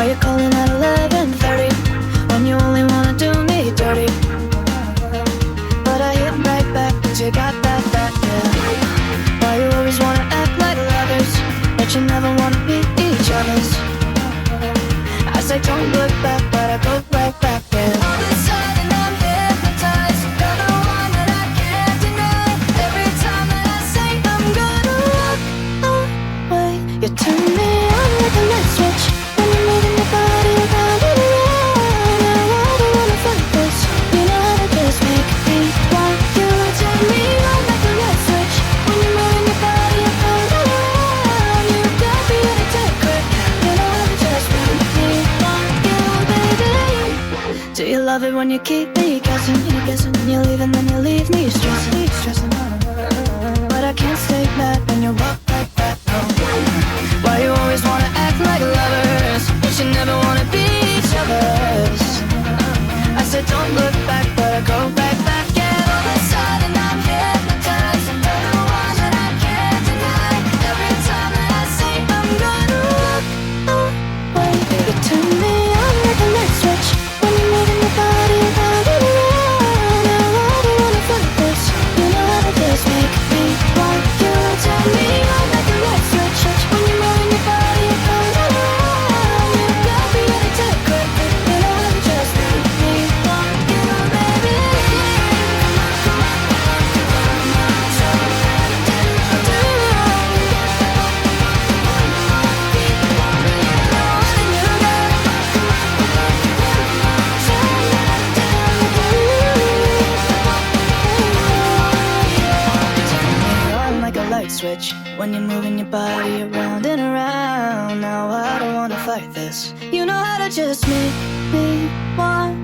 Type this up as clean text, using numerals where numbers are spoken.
Why you calling at 11:30 when you only wanna do me dirty? But I hit right back 'cause you got that, yeah. Why you always wanna act like lovers, but you never wanna be each other's? I say don't look back, but I go right back, yeah. All of a sudden I'm hypnotized. You're the one that I can't deny. Every time that I say I'm gonna walk away, you turn me on like a light switch when you're moving your body around and around. Now I don't wanna fight this. You know how to just make me want you. Turn me on like a light switch when you're moving your body around and around. You got me at a tight grip. You know how to just make me want you, baby. Do you love it when you keep me guessing? You leave and then you leave me stressing. But I can't stay mad when you walk like that, no. Why you always wanna act like lovers, but you never wanna be each other's? I said don't look back, but I go right back, yeah. All of a sudden I'm hypnotized. You're the one that I can't deny. Every time that I say I'm gonna walk away, you turn me on like a light switch when you're moving your body around and around. Now I don't wanna fight this. You know how to just make me want you. Turn me on like a light switch when you're moving your body around and around. You got me at a tight grip. You know how to just make me want you, baby. Like a light switch when you're moving your body around and around. Now I don't wanna fight this. You know how to just make me want